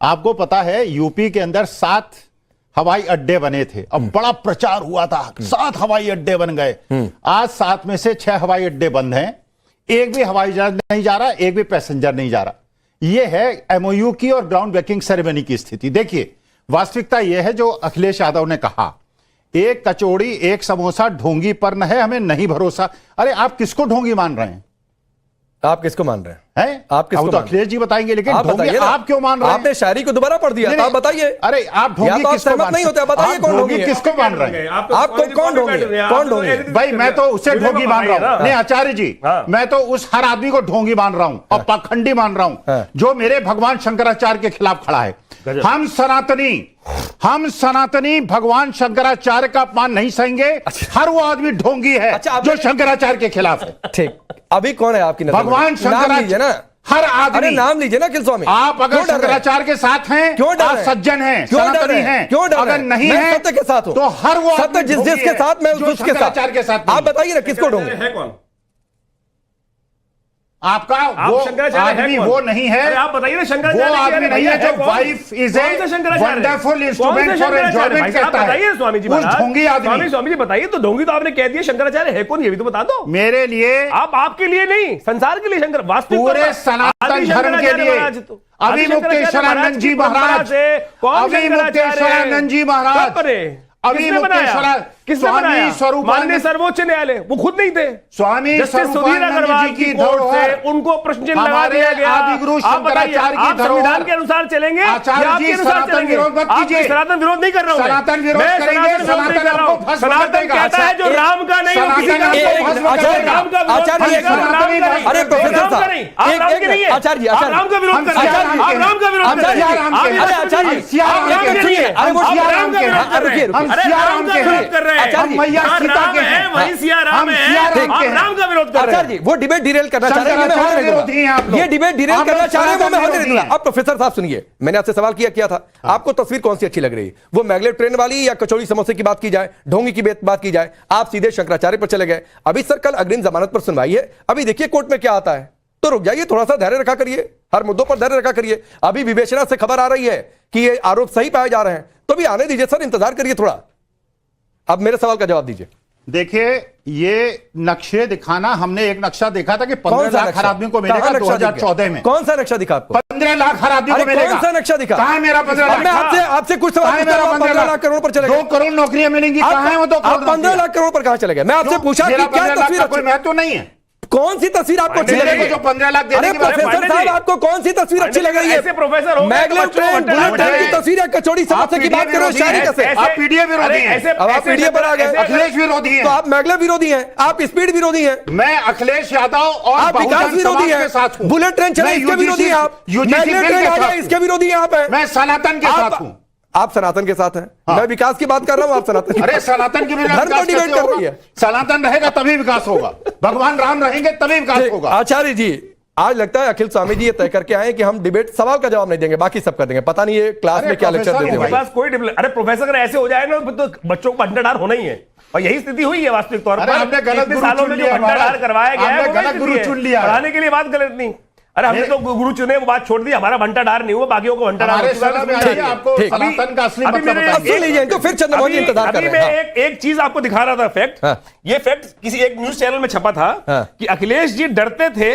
आपको पता है यूपी के अंदर 7 हवाई अड्डे बने थे, अब बड़ा प्रचार हुआ था, 7 हवाई अड्डे बन गए। आज 7 में से 6 हवाई अड्डे बंद हैं, एक भी हवाई जहाज नहीं जा रहा, एक भी पैसेंजर नहीं जा रहा। यह है MOU की और ग्राउंड ब्रेकिंग सेरेमनी की स्थिति। देखिए वास्तविकता यह है जो अखिलेश यादव ने कहा, एक कचौड़ी एक समोसा ढोंगी पर न है, हमें नहीं भरोसा। अरे आप किसको ढोंगी मान रहे हैं? आप किसको मान रहे हैं? आप किसको तो अखिलेश जी बताएंगे, लेकिन आप ढोंगी बताइए ना। आप क्यों मान रहे हैं? आपने शायरी को दोबारा पढ़ दिया, आप बताइए। अरे आप ढोंगी किसको मान नहीं होते, बताइए कौन ढोंगी है? किसको मान रहे हैं? आपको कौन ढोंगी है? कौन ढोंगी है? भाई मैं तो उसे ढोंगी मान रहा हूं। नहीं आचार्य जी, मैं तो उस हर आदमी को ढोंगी मान रहा हूं और पाखंडी मान रहा हूं जो मेरे भगवान शंकराचार्य के खिलाफ खड़ा है। हम सनातनी भगवान शंकराचार्य का अपमान नहीं सहेंगे। हर वो आदमी ढोंगी है जो शंकराचार्य के खिलाफ है। ठीक, अभी कौन है आपकी नजर में? भगवान शंकराचार्य ना, हर आदमी। अरे नाम लीजिए ना अखिल स्वामी। आप अगर शंकराचार्य के साथ हैं, क्यों डर आप रहे? सज्जन हैं, क्यों डर सनातनी रहे? हैं। क्यों डर अगर रहे? नहीं मैं है सत्य के साथ हूं, तो हर वो सत्य जिसके साथ मैं उसके शंकराचार्य के साथ। आप बताइए ना किसको ढोंगे? है कौन आपका आप वो शंकराचार्य आदमी है कौन? वो नहीं है। अरे आप बताइए ना वो शंकराचार्य आदमी नहीं है जो wife is a wonderful instrument for enjoyment कहता है। बताइए स्वामी जी, उस ढोंगी आदमी। स्वामी जी बताइए तो ढोंगी तो आपने कह दिया, शंकराचार्य है कौन ये भी तो बता दो। मेरे लिए, आप आपके लिए नहीं, संसार के लिए शंकर, वास्तविक पूरे सनातन धर्म के लिए अभी मुक्तेश्वरानंद जी महाराज, अभी मुक्तेश्वरानंद जी महाराज, अभी मुक्तेश्वर स्वामी स्वरूपानंद, सर्वोच्च न्यायालय वो खुद नहीं थे। स्वामी स्वरूपानंद जी की धरोहर, उनको प्रश्न चिन्ह लगा दिया गया। आदिगुरु शंकराचार्य की धरोहर, संविधान के अनुसार चलेंगे, आचार्य जी सनातन विरोध मत कीजिए। सनातन विरोध नहीं कर रहा हूं, सनातन विरोध करेंगे, सनातन आपको भस्म कर सनातन देगा। कहता है जो राम का नहीं, वो किसी का अरे प्रोफेसर साहब, आचार्य आप राम का विरोध कर रहे हैं, आप राम का विरोध कर रहे हैं, अरे आचार्य जी, वो डिबेट डिरेल करना चाह रहे हैं, ये डिबेट डिरेल करना चाह रहे हैं, वो मैं होने नहीं दूंगा। अब प्रोफेसर साहब सुनिए, मैंने आपसे सवाल किया था, आपको तस्वीर कौन सी अच्छी लग रही है? वो मैगलेव ट्रेन वाली या कचौड़ी समोसे की बात की जाए, ढोंगी की बात की जाए? आप सीधे शंकराचार्य पर चले गए। अभी सर कल अग्रिम जमानत पर सुनवाई है, अभी देखिए कोर्ट में क्या आता है। तो रुक जाइए, थोड़ा सा धैर्य रखा करिए, हर मुद्दों पर धैर्य रखा करिए। अभी विवेचना से खबर आ रही है कि ये आरोप सही पाए जा रहे हैं, तो भी आने दीजिए सर, इंतजार करिए थोड़ा। अब मेरे सवाल का जवाब दीजिए। देखिए, ये नक्शे दिखाना, हमने एक नक्शा देखा था कि 15 लाख हर आदमी को मिलेगा 2014 में। कौन सा नक्शा दिखा आपको? 15 लाख हर आदमी को मिलेगा। कौन सा नक्शा दिखा? कहां है मेरा 15 लाख? मैं आपसे कुछ सवाल पूछता हूं, 15 लाख करोड़ पर चले गए। 2 करोड़ नौकरियां मिलेंगी, कहां है वो 2 करोड़? 15 लाख करोड़ पर कहां चले गए? मैं आपसे पूछा कि क्या तस्वीर, कोई महत्व नहीं है। कौन सी तस्वीर आपको अच्छी लग रही है? जो 15 लाख देने की बात है। प्रोफेसर साहब, आपको कौन सी तस्वीर अच्छी लग रही है? ऐसे प्रोफेसर हो गए, मैगलेव ट्रेन, बुलेट ट्रेन की तस्वीर या कचौड़ी समोसे की बात करो, शायरी कैसे? आप पीडीए विरोधी हैं। अब आप पीडीए पर आ गए। अखिलेश विरोधी हैं। तो आप मैगलेव विरोधी हैं, आप स्पीड विरोधी हैं। मैं अखिलेश यादव और आप विकास विरोधी हैं, बुलेट ट्रेन चले इसके विरोधी हैं आप, मैगलेव ट्रेन आ जाए इसके विरोधी हैं आप। मैं सनातन के साथ हूं। आप सनातन के साथ हैं, मैं विकास की बात कर रहा हूं, आप सनातन। अरे सनातन की धर्म पर डिबेट कर रही है। सनातन रहेगा तभी विकास होगा, भगवान राम रहेंगे तभी विकास होगा। आचार्य जी, आज लगता है अखिल स्वामी जी ये तय करके आए कि हम डिबेट सवाल का जवाब नहीं देंगे, बाकी सब कर देंगे। पता नहीं ये क्लास में क्या लेक्चर देते हैं। पास कोई अरे प्रोफेसर अगर ऐसे हो जाए ना तो बच्चों को भंडार होना ही है, और यही स्थिति हुई है वास्तविक तौर पर। हमने गलत सालों में जो भंडार करवाया गया है, गलत गुरु चुन लिया, पढ़ाने के लिए बात गलत नहीं। अरे हमने तो गुरु चुने, वो बात छोड़ दी, हमारा भंटाडार नहीं हुआ, बाकियों को भंटाडार। आपको सनातन का असली मतलब तो फिर चंद्रमोहन जी इंतजार कर रहे हैं। मैं एक चीज आपको दिखा रहा था, फैक्ट। ये फैक्ट किसी एक न्यूज चैनल में छपा था कि अखिलेश जी डरते थे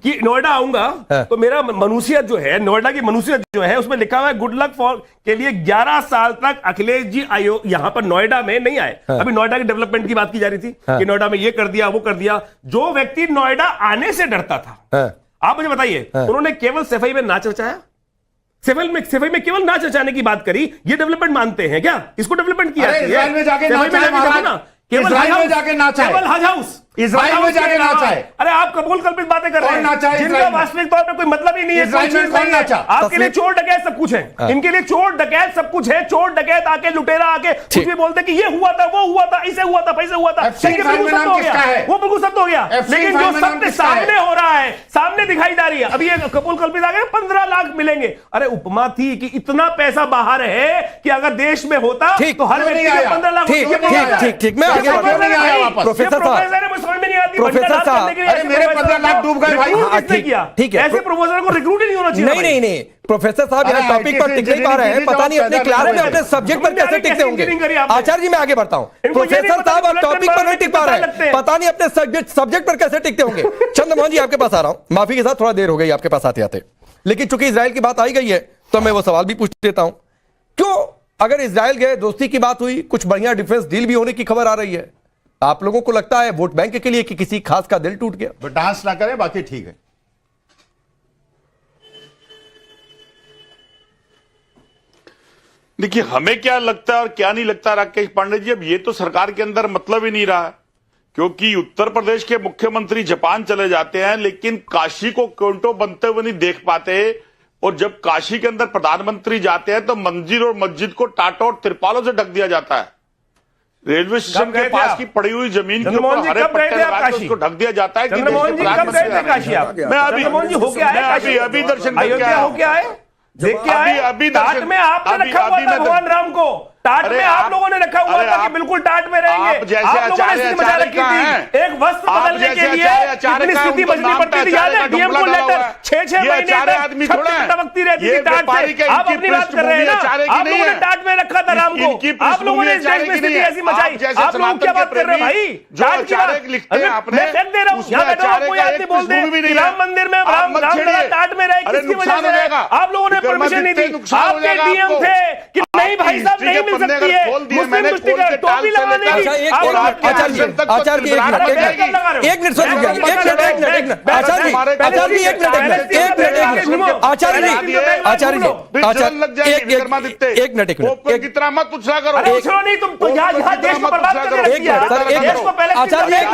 कि नोएडा आऊंगा तो मेरा मनुष्यत जो है, नोएडा की मनुष्यत जो है, उसमें लिखा हुआ है गुड लक फॉर के लिए 11 साल तक अखिलेश जी यहां पर नोएडा में नहीं आए। अभी नोएडा की डेवलपमेंट की बात की जा रही थी कि नोएडा में ये कर दिया, वो कर दिया। जो व्यक्ति नोएडा आने से डरता था, आप मुझे बताइए, उन्होंने केवल सफाई में ना चर्चाया, सफाई में केवल ना चर्चाने की बात करी, ये डेवलपमेंट मानते हैं क्या? इसको डेवलपमेंट किया? इजराइल में जाके ना, इजराइल में जाके नाचा, केवल हज हाउस इजराइल में जाके नाचा है। अरे आप कबूल कल्पित बातें कर रहे हैं, जिनका वास्तविक तौर पर कोई मतलब ही नहीं है। आपके लिए चोर डकैत सब कुछ है, इनके लिए चोर डकैत सब कुछ है। चोर डकैत आके, लुटेरा आके कुछ भी बोलते कि ये हुआ था, वो हुआ था, ऐसे हुआ था, पैसे हुआ था, वो बिल्कुल सत्य हो गया। लेकिन जो सत्य सामने हो रहा है, सामने दिखाई जा रही है, अभी ये कबूल कल्पित आ गए 15 लाख मिलेंगे। अरे उपमा थी कि इतना पैसा बाहर है कि अगर देश में होता तो हर व्यक्ति को 15 लाख। ठीक, मैं आगे प्रोफेसर साहब, समझ में नहीं आती। प्रोफेसर साहब, अरे मेरे 15 लाख डूब गए भाई। ठीक है, ऐसे प्रोफेसर को रिक्रूट ही नहीं होना चाहिए। नहीं, प्रोफेसर साहब यहाँ टॉपिक पर टिक नहीं पा रहे हैं, पता नहीं अपने क्लास में अपने सब्जेक्ट पर कैसे टिकते होंगे। आचार्य जी, मैं आगे बढ़ता हूँ। प्रोफेसर साहब आप टॉपिक पर नहीं टिक पा रहे हैं, पता नहीं अपने सब्जेक्ट पर कैसे टिकते होंगे। चंद्रमोहन जी, आपके पास आ रहा हूँ, माफी के साथ थोड़ा देर हो गई आपके पास आते आते, लेकिन चूंकि इजराइल की बात आई गई है तो मैं वो सवाल भी पूछ देता हूं। क्यों, अगर इजराइल गए, दोस्ती की बात हुई, कुछ बढ़िया डिफेंस डील भी होने की खबर आ रही है, आप लोगों को लगता है वोट बैंक के लिए कि किसी खास का दिल टूट गया? डांस ना करें, बाकी ठीक है। देखिए, हमें क्या लगता है और क्या नहीं लगता राकेश पांडे जी, अब ये तो सरकार के अंदर मतलब ही नहीं रहा, क्योंकि उत्तर प्रदेश के मुख्यमंत्री जापान चले जाते हैं लेकिन काशी को क्योंटो बनते हुए नहीं देख पाते, और जब काशी के अंदर प्रधानमंत्री जाते हैं तो मंदिर और मस्जिद को टाटो और तिरपालों से ढक दिया जाता है। रेलवे स्टेशन के पास की पड़ी हुई जमीन के ऊपर हरे पट्टे लगा के उसको ढक दिया जाता है कि मैं अभी दर्शन करके आया, देख के आए, अभी टाट में आपने रखा हुआ था भगवान राम को, टाट में आप लोगों ने रखा हुआ था कि बिल्कुल टाट में रहेंगे। आप जैसे आप लोगों ने स्थिति बचा रखी थी, एक वस्त्र बदलने के लिए इतनी स्थिति बचनी पड़ती थी, याद है? डीएम को लेटर 6-6 महीने तक टपकती रहती थी टाट से। आप अपनी बात कर रहे हैं ना, आप लोगों ने टाट में रखा था राम को, आप लोगों ने इस देश में स्थिति ऐसी मचाई, आप लोग क्या बात कर रहे हैं भाई? टाट की बात मैं फेंक दे रहा हूँ, यहाँ बैठा हुआ कोई आदमी बोल दे राम मंदिर में रामलला टाट में रहे, किसकी वजह से? आप लोगों ने परमिशन नहीं दी, आपके डीएम थे कि नहीं भाई साहब नहीं मिल सकती है मुस्लिम दृष्टि का टोपी लगाने की। आचार्य जी एक मिनट सोच लीजिए, एक मिनट आचार्य जी एक मिनट कितना मत पूछा करो, नहीं तुम तो यहाँ देश को बर्बाद कर रहे हैं। आचार्य एक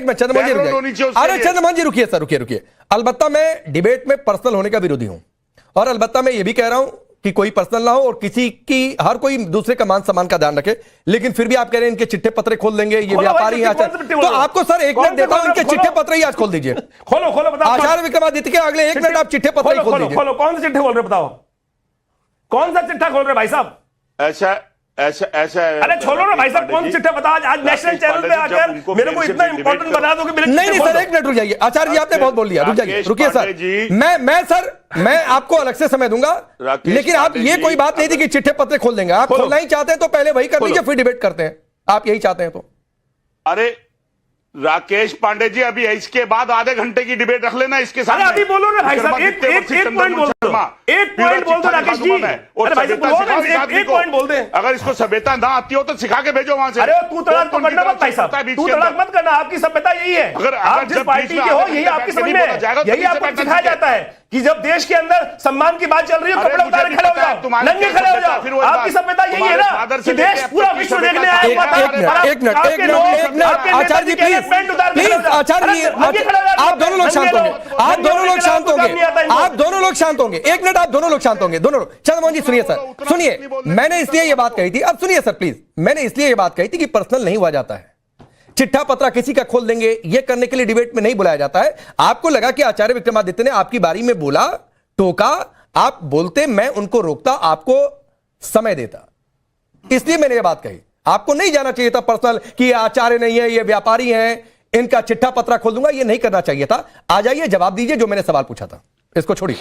मिनट चंद्रमोहन जी, अरे चंद्रमोहन जी रुकिए सर, रुकिए। अलबत्ता मैं डिबेट में पर्सनल होने का विरोधी हूं, और अलबत्ता मैं ये भी कह रहा हूं कि कोई पर्सनल ना हो और किसी की, हर कोई दूसरे का मान सम्मान का ध्यान रखे। लेकिन फिर भी आप कह रहे हैं इनके चिट्ठे पत्र खोल देंगे, ये व्यापारी हैं। तो आपको सर एक मिनट देता हूं, इनके चिट्ठे पत्र ही आज खोल दीजिए। खोलो आचार्य विक्रमादित्य के अगले 1 मिनट आप चिट्ठे पत्र ही खोल दीजिए। खोलो, कौन से चिट्ठे खोल रहे बताओ, कौन सा चिट्ठा खोल रहे भाई साहब? ऐसा अरे छोड़ो ना भाई साहब, कौन चिट्ठा बताओ? आज नेशनल चैनल पे आकर मेरे को इतना इंपॉर्टेंट बना दो कि मेरे नहीं सर, 1 मिनट रुक जाइए। आचार्य जी आपने बहुत बोल लिया, रुकिए सर, मैं आपको अलग से समय दूंगा, लेकिन आप ये कोई बात नहीं थी कि चिट्ठे पत्र खोल देंगे। आप खोलना ही चाहते हैं तो पहले वही कर लीजिए, फिर डिबेट करते हैं। आप यही चाहते हैं तो अरे राकेश पांडे जी, अभी इसके बाद आधे घंटे की डिबेट रख लेना इसके साथ। अभी बोलो ना भाई साहब, एक पॉइंट बोल दो, एक पॉइंट बोल दो राकेश जी। अरे भाई साहब एक पॉइंट बोल दे। अगर इसको सभ्यता ना आती हो तो सिखा के भेजो वहां से। अरे तू तड़ाक तो करना मत भाई साहब, तू तड़ाक मत करना, आपकी सभ्यता यही है। अगर आप जिस पार्टी के हो यही आपकी समझ में है, यही आपको सिखाया जाता है कि जब देश के अंदर सम्मान की बात चल रही है कपड़े उतार खड़े हो जाओ, नंगे खड़े हो जाओ। आपकी सभ्यता यही है ना कि देश पूरा विश्व देखने आया हुआ था। एक मिनट आचार्य जी प्लीज आचार्य जी आप दोनों लोग शांत होंगे, आप दोनों लोग शांत होंगे। 1 मिनट आप दोनों लोग शांत होंगे, दोनों लोग। चंद्रमोहन जी सुनिए सर, सुनिए, मैंने इसलिए ये बात कही थी, अब सुनिए सर प्लीज, मैंने इसलिए ये बात कही थी कि पर्सनल नहीं हुआ जाता है, चिट्ठा पत्रा किसी का खोल देंगे ये करने के लिए डिबेट में नहीं बुलाया जाता है। आपको लगा कि आचार्य विक्रमादित्य ने आपकी बारी में बोला, टोका, आप बोलते, मैं उनको रोकता, आपको समय देता, इसलिए मैंने ये बात कही। आपको नहीं जाना चाहिए था पर्सनल कि ये आचार्य नहीं है, ये व्यापारी हैं, इनका चिट्ठा पत्रा खोल दूंगा, ये नहीं करना चाहिए था। आ जाइए, जवाब दीजिए जो मैंने सवाल पूछा था, इसको छोड़िए।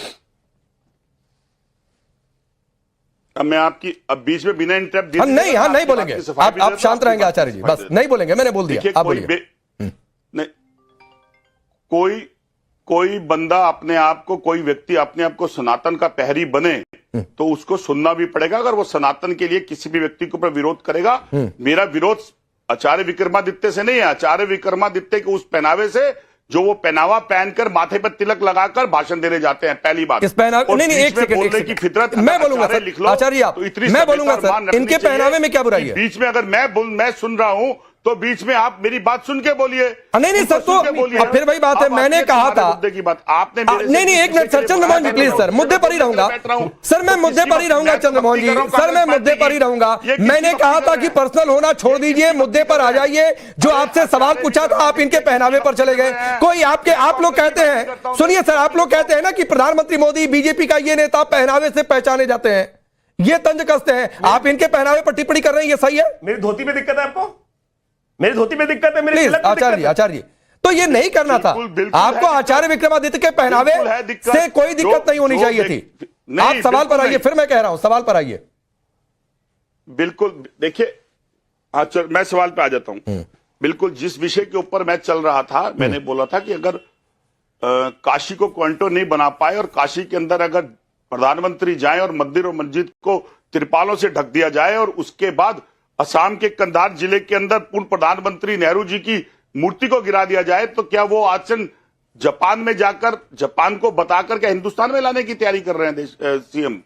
अब मैं आपकी अब बीच में बिना इंटरप्ट नहीं बोलेंगे, आप शांत रहेंगे आचार्य जी, बस नहीं बोलेंगे, मैंने बोल दिया, आप बोलिए। नहीं, कोई बंदा अपने आप को, कोई व्यक्ति अपने आप को सनातन का प्रहरी बने तो उसको सुनना भी पड़ेगा। अगर वो सनातन के लिए किसी भी व्यक्ति के ऊपर विरोध करेगा, मेरा विरोध आचार्य विक्रमादित्य से नहीं है, आचार्य विक्रमादित्य के उस पहनावे से जो वो पहनावा पहनकर माथे पर तिलक लगाकर भाषण देने जाते हैं। पहली बात, इस पहनावे नहीं, एक सेकंड की फितरत मैं बोलूंगा सर, आचार्य आप, मैं बोलूंगा सर, इनके पहनावे में क्या बुराई है? बीच में अगर मैं सुन रहा हूं तो बीच में आप मेरी बात सुन के बोलिए। नहीं सर, तो फिर वही बात है, मैंने कहा था मुद्दे की बात आपने नहीं 1 minute sir, Chandramohan ji please sir, मुद्दे पर ही रहूंगा सर, मैं मुद्दे पर ही रहूंगा चंद्रमोहन जी सर, मैं मुद्दे पर ही रहूंगा। मैंने कहा था कि पर्सनल होना छोड़ दीजिए, मुद्दे पर आ जाइए। जो आपसे सवाल पूछा था आप इनके पहनावे पर चले गए। कोई आप लोग कहते हैं, सुनिए सर, आप लोग कहते हैं ना कि प्रधानमंत्री मोदी बीजेपी का ये नेता पहनावे से पहचाने जाते हैं, ये तंज कसते हैं, आप इनके पहनावे पर टिप्पणी कर रहे हैं, ये सही है? मेरी धोती में दिक्कत है आपको? मेरी धोती में दिक्कत है, मेरे आचार्य तो ये नहीं करना था आपको। आचार्य विक्रमादित्य के पहनावे से कोई दिक्कत नहीं होनी चाहिए थी। आप सवाल पर आइए, फिर मैं कह रहा हूं सवाल पर आइए। बिल्कुल, देखिए मैं सवाल पे आ जाता हूं। बिल्कुल, जिस विषय के ऊपर मैं चल रहा था, मैंने बोला था कि अगर काशी को क्वांटो नहीं बना पाए और काशी के अंदर अगर प्रधानमंत्री जाए और मंदिर और मस्जिद को तिरपालों से ढक दिया जाए और उसके बाद असम के कंधार जिले के अंदर पूर्व प्रधानमंत्री नेहरू जी की मूर्ति को गिरा दिया जाए, तो क्या वो आचरण जापान में जाकर जापान को बताकर के हिंदुस्तान में लाने की तैयारी कर रहे हैं सीएम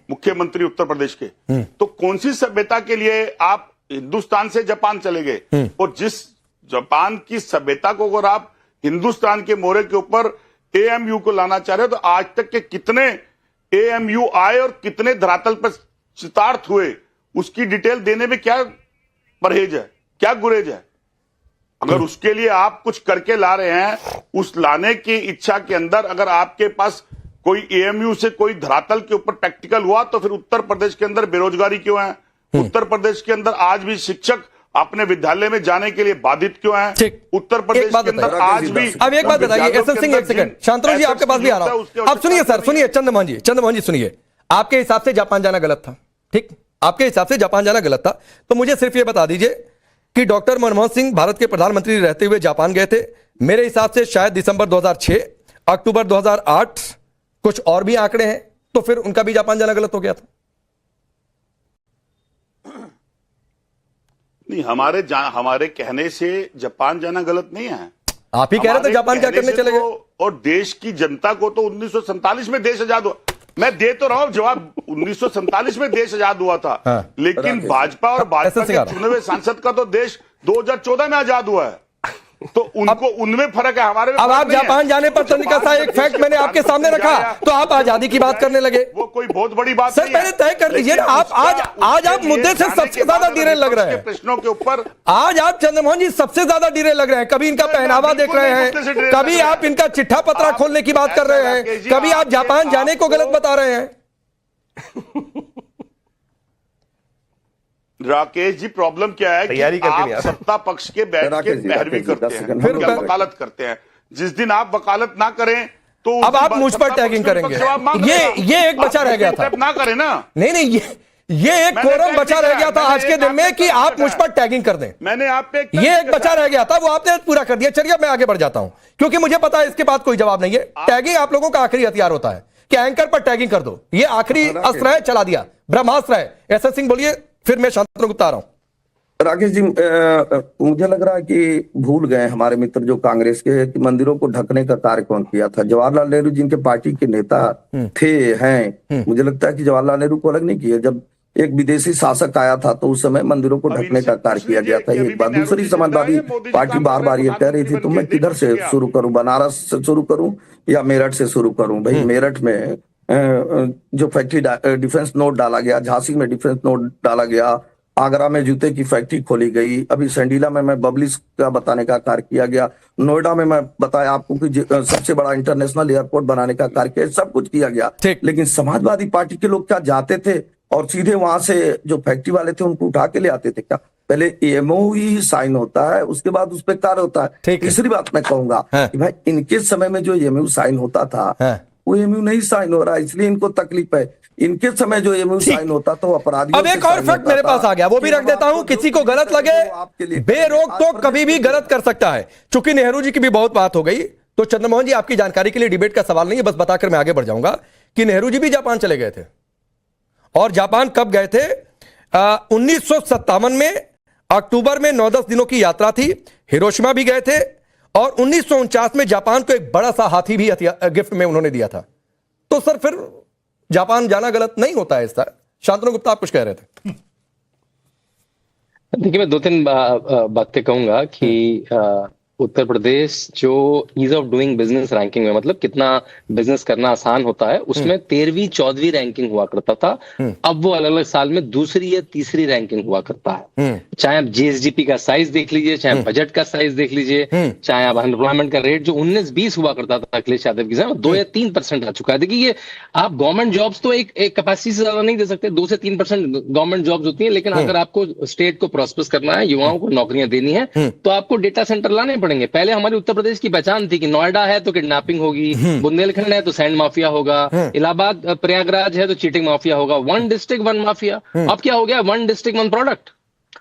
मुख्यमंत्री उत्तर प्रदेश के। तो कौन सी सभ्यता के लिए आप हिंदुस्तान से जापान चले गए? और जिस जापान की सभ्यता को अगर आप हिंदुस्तान के मोहरे के ऊपर एएमयू को लाना चाह रहे हो, तो आज तक के कितने एएमयू आए और कितने धरातल पर चितार्थ हुए, उसकी डिटेल देने में क्या परहेज है, क्या गुरेज है? अगर उसके लिए आप कुछ करके ला रहे हैं, उस लाने की इच्छा के अंदर अगर आपके पास कोई एएमयू से कोई धरातल के ऊपर प्रैक्टिकल हुआ, तो फिर उत्तर प्रदेश के अंदर बेरोजगारी क्यों है? उत्तर प्रदेश के अंदर आज भी शिक्षक अपने विद्यालय में जाने के लिए बाधित क्यों हैं? उत्तर प्रदेश के अंदर आज भी। अब एक बात बताइए एसएस सिंह, एक सेकंड, शांतनु जी आपके पास भी आ रहा हूं। अब सुनिए सर, सुनिए चंद्रमोहन जी सुनिए, आपके हिसाब से जापान जाना गलत था, ठीक? आपके हिसाब से जापान जाना गलत था, तो मुझे सिर्फ ये बता दीजिए कि डॉक्टर मनमोहन सिंह भारत के प्रधानमंत्री रहते हुए जापान गए थे। मेरे हिसाब से शायद दिसंबर 2006, अक्टूबर 2008, कुछ और भी आंकड़े हैं, तो फिर उनका भी जापान जाना गलत हो गया था। नहीं, हमारे कहने से जापान जाना गलत नहीं है। आप ही कह रहे थे जापान क्या करने चले गए? और देश की जनता को तो 1947 में देश आजाद हुआ, मैं दे तो रहा हूं जवाब, 1947 में देश आजाद हुआ था। लेकिन भाजपा और भाजपा के चुने हुए सांसद का तो देश 2014 में आजाद हुआ है, तो उनको उनमें फर्क है, हमारे में। अब आप जापान जाने पर तनिका सा एक फैक्ट मैंने आपके सामने रखा, तो आप आजादी की बात करने लगे। वो कोई बहुत बड़ी बात सर पहले तय कर लीजिए ना, आप आज आप मुद्दे से सबसे ज्यादा डिरेल लग रहे हैं। प्रश्नों के ऊपर आज आप चंद्रमोहन जी सबसे ज्यादा डिरेल लग रहे हैं। कभी इनका पहनावा देख रहे हैं, कभी आप इनका चिट्ठा पत्रा खोलने की बात कर रहे हैं, कभी आप जापान जाने को गलत बता रहे हैं। राकेश जी, प्रॉब्लम क्या है कि आप सत्ता पक्ष के बैठ के पैरवी करते हैं, फिर वकालत करते हैं। जिस दिन आप वकालत ना करें तो अब आप मुझ पर टैगिंग करेंगे। ये एक बचा रह गया था, ना करें ना। नहीं, ये एक कोरम बचा रह गया था आज के दिन में कि आप मुझ पर टैगिंग कर दें। मैंने आप पे ये एक बचा रह गया था, वो आपने पूरा कर दिया। चलिए मैं आगे बढ़ जाता हूं, क्योंकि मुझे पता है इसके बाद कोई जवाब नहीं है। टैगिंग आप लोगों का आखिरी हथियार होता है कि एंकर पर टैगिंग कर दो, ये आखिरी अस्त्र है, चला दिया, ब्रह्मास्त्र है। एसएस सिंह बोलिए, फिर मैं शांतनु गुप्ता आ रहा हूं। राकेश जी, मुझे लग रहा है कि भूल गए हमारे मित्र जो कांग्रेस के, कि मंदिरों को ढकने का कार्य कौन किया था? जवाहरलाल नेहरू जिनके पार्टी के नेता हैं, मुझे लगता है कि जवाहरलाल नेहरू को अलग नहीं किया। जब एक विदेशी शासक आया था तो उस समय मंदिरों को ढकने का कार्य किया गया था। एक बात, दूसरी समाजवादी पार्टी बार बार ये कह रही थी तो मैं किधर से शुरू करूं, बनारस से शुरू करूं या मेरठ से शुरू करूं? भाई मेरठ में जो फैक्ट्री डिफेंस नोट डाला गया, झांसी में डिफेंस नोट डाला गया, आगरा में जूते की फैक्ट्री खोली गई, अभी सैंडीला में मैं बबलिस का बताने का कार्य किया गया, नोएडा में मैं बताया आपको कि सबसे बड़ा इंटरनेशनल एयरपोर्ट बनाने का कार्य किया, सब कुछ किया गया। लेकिन समाजवादी पार्टी के लोग क्या जाते थे और सीधे वहां से जो फैक्ट्री वाले थे उनको उठा के ले आते थे? क्या पहले एमओयू साइन होता है, उसके बाद उस पर कार्य होता है। तीसरी बात मैं कहूंगा कि भाई इनके समय में जो एमओयू साइन होता था वो एमयू नहीं साइन हो रहा, इसलिए इनको तकलीफ है। इनके समय जो एमयू साइन होता तो अपराधियों। अब एक और फैक्ट मेरे पास आ गया, वो भी रख देता हूं, किसी को गलत लगे, बेरोक तो कभी भी गलत कर सकता है। चूंकि नेहरू जी की भी बहुत बात हो गई, तो चंद्रमोहन जी आपकी जानकारी के लिए डिबेट का सवाल नहीं है, बस बताकर मैं आगे बढ़ जाऊंगा कि नेहरू जी भी जापान चले गए थे। और जापान कब गए थे? 1957 में अक्टूबर में 9-10 दिनों की यात्रा थी, हिरोशिमा भी गए थे, और 1949 में जापान को एक बड़ा सा हाथी भी गिफ्ट में उन्होंने दिया था। तो सर फिर जापान जाना गलत नहीं होता है? इस शांतनु गुप्ता आप कुछ कह रहे थे। देखिए, मैं 2-3 बातें कहूंगा कि उत्तर प्रदेश जो ease of doing business ranking में, मतलब कितना बिजनेस करना आसान होता है, उसमें 13वीं 14वीं रैंकिंग हुआ करता था। अब वो अलग अलग साल में 2री या 3री रैंकिंग हुआ करता है। चाहे आप जीएसडीपी का साइज देख लीजिए, चाहे बजट का साइज देख लीजिए, चाहे आप अनएम्प्लॉयमेंट का रेट जो 19-20 हुआ करता था अखिलेश यादव की समय, 2 या 3% आ चुका है। देखिए, ये आप गवर्नमेंट जॉब्स तो एक कैपेसिटी से ज्यादा नहीं दे सकते, 2 से 3% गवर्नमेंट जॉब्स होती है। लेकिन अगर आपको स्टेट को प्रॉस्पर्स करना है, युवाओं को नौकरियां देनी है, तो आपको डेटा सेंटर लाने पड़ेंगे। पहले हमारे उत्तर प्रदेश की पहचान थी कि नोएडा है तो किडनैपिंग होगी, बुंदेलखंड है तो सैंड माफिया होगा, इलाहाबाद प्रयागराज है तो चीटिंग माफिया होगा, 1 डिस्ट्रिक्ट 1 माफिया। अब क्या हो गया? 1 डिस्ट्रिक्ट 1 प्रोडक्ट।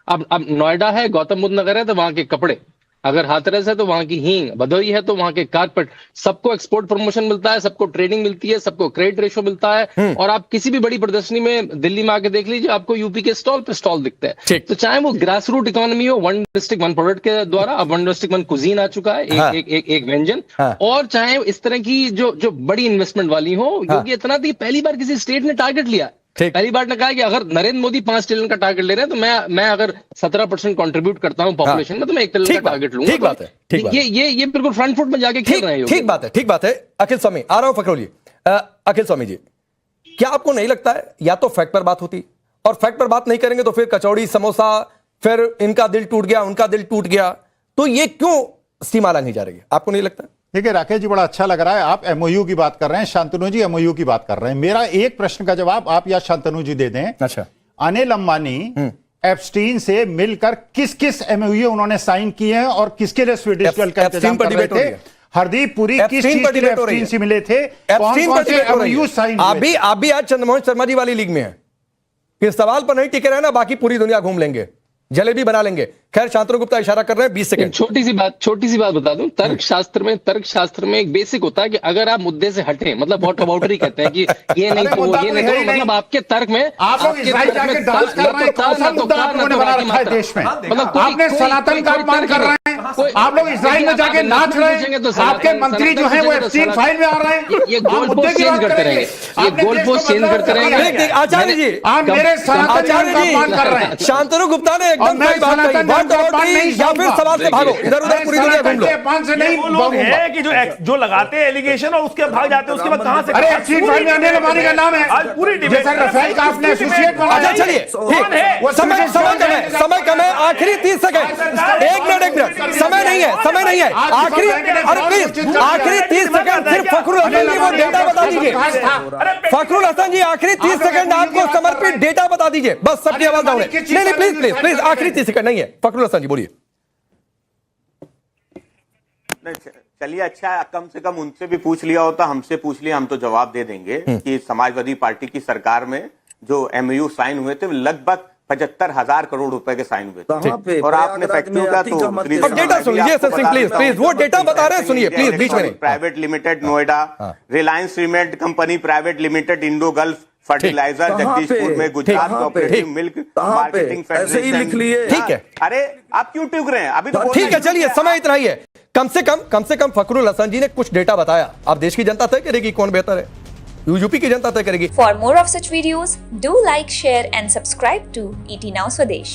अब नोएडा है, गौतम बुद्ध नगर है तो वहां के कपड़े, अगर हाथरस है तो वहां की हींग, भदोही है तो वहां के कारपेट, सबको एक्सपोर्ट प्रमोशन मिलता है, सबको ट्रेडिंग मिलती है, सबको क्रेडिट रेशो मिलता है। और आप किसी भी बड़ी प्रदर्शनी में दिल्ली में आके देख लीजिए, आपको यूपी के स्टॉल पे स्टॉल दिखते हैं। तो चाहे वो ग्रास रूट इकोनॉमी हो, वन डिस्ट्रिक्ट वन प्रोडक्ट के द्वारा, अब वन डिस्ट्रिक्ट वन कुजीन आ चुका है, एक व्यंजन, और चाहे इस तरह की जो बड़ी इन्वेस्टमेंट वाली हो, योगी इतना थी पहली बार किसी स्टेट ने टारगेट लिया। पहली बार ने कहा कि अगर नरेंद्र मोदी 5 ट्रिलियन का टारगेट ले रहे हैं तो मैं अगर 17% कंट्रीब्यूट करता हूं पॉपुलेशन में तो मैं 1 ट्रिलियन का टारगेट लूंगा। ठीक बात है, ठीक बात है। ये बिल्कुल फ्रंट फुट में जाके खेल रहे हैं। ठीक बात है, ठीक बात है। अखिल स्वामी, आ रहा हूं फकरोली। अखिल स्वामी जी, क्या आपको नहीं लगता है या तो फैक्ट पर बात होती, और फैक्ट पर बात नहीं करेंगे तो फिर कचौड़ी समोसा, फिर इनका दिल टूट गया, उनका दिल टूट गया, तो ये क्यों सीमा नहीं जा रही है? आपको नहीं लगता? देखिए राकेश जी, बड़ा अच्छा लग रहा है आप एमओयू की बात कर रहे हैं, शांतनु जी एमओयू की बात कर रहे हैं। मेरा एक प्रश्न का जवाब आप या शांतनु जी दे दें। अच्छा, अनिल अंबानी एप्स्टीन से मिलकर किस किस एमओयू उन्होंने साइन किए हैं और किसके लिए स्वीडिश गर्ल का इंतजाम कर रहे थे? हरदीप पुरी किस चीज के लिए एप्स्टीन से मिले थे? कौन-कौन से एमओयू साइन हुए? आप भी आज चंद्रमोहन शर्मा जी वाली लीग में है कि सवाल पर नहीं टिके रहना, बाकी पूरी दुनिया घूम लेंगे, जलेबी बना लेंगे। खैर, शांतनु गुप्ता इशारा कर रहे हैं, 20 सेकंड। छोटी सी बात बता दूं, तर्कशास्त्र में एक बेसिक होता है कि अगर आप मुद्दे से हटे, मतलब वॉट अबाउटरी कहते हैं कि ये नहीं तो ये नहीं तो, मतलब आपके तर्क में आपने सनातन का अपमान कर रहे हैं, आप लोग इजराइल में जाके नाच रहे हैं, आपके मंत्री जो है वो एप्स्टीन फाइल में आ रहे हैं। ये गोल पोस्ट चेंज करते रहेंगे, ये गोल पोस्ट चेंज करते रहेंगे। आचार्य जी, आप मेरे सनातन का अपमान कर रहे हैं। शांतनु गुप्ता ने एकदम सही बात कही, या फिर सवाल से भागो, इधर उधर पूरी दुनिया घूम लो। लोग हैं कि जो लगाते हैं एलिगेशन और उसके भाग जाते हैं, उसके बाद कहां से? अरे एप्स्टीन फाइल में अनिल अंबानी का नाम है। आज पूरी डिबेट रफेल का आपने एसोसिएट बनाया। चलिए, समय कम है, आखिरी 30 सेकंड, एक मिनट, समय नहीं है, आखिरी, अरे प्लीज आखिरी 30 सेकंड सिर्फ फखरुल हसन जी वो डेटा बता दीजिए। फखरुल हसन जी आखिरी 30 सेकंड आपको समर्पित डेटा बता दीजिए, बस सबकी आवाज डाउन है। नहीं, प्लीज आखिरी 30 सेकंड नहीं है। फखरुल हसन जी बोलिए। चलिए, अच्छा, कम से कम उनसे भी पूछ लिया होता, हमसे पूछ लिया, हम तो जवाब दे देंगे कि समाजवादी पार्टी की सरकार में जो एमओयू साइन हुए थे लगभग 75,000 करोड़ रुपए के साइन हुए थे। और आपने फैक्ट्रियों का तो डेटा सुनिए, प्लीज वो डेटा बता रहे हैं, सुनिए प्लीज, बीच में नहीं। Private limited Noida, Reliance cement company private limited, Indo Gulf fertilizer Jagdishpur में, Gujarat cooperative milk marketing federation. लिख लिए, ठीक है। अरे आप क्यों टूक रहे हैं? अभी तो ठीक है, चलिए, समय इतना ही है। कम से कम फखरुल हसन जी ने कुछ डेटा बताया। अब देश की जनता तय करेगी कौन बेहतर है, यूपी की जनता तय करेगी। For more of such videos, do like, share and subscribe to ET Now Swadesh.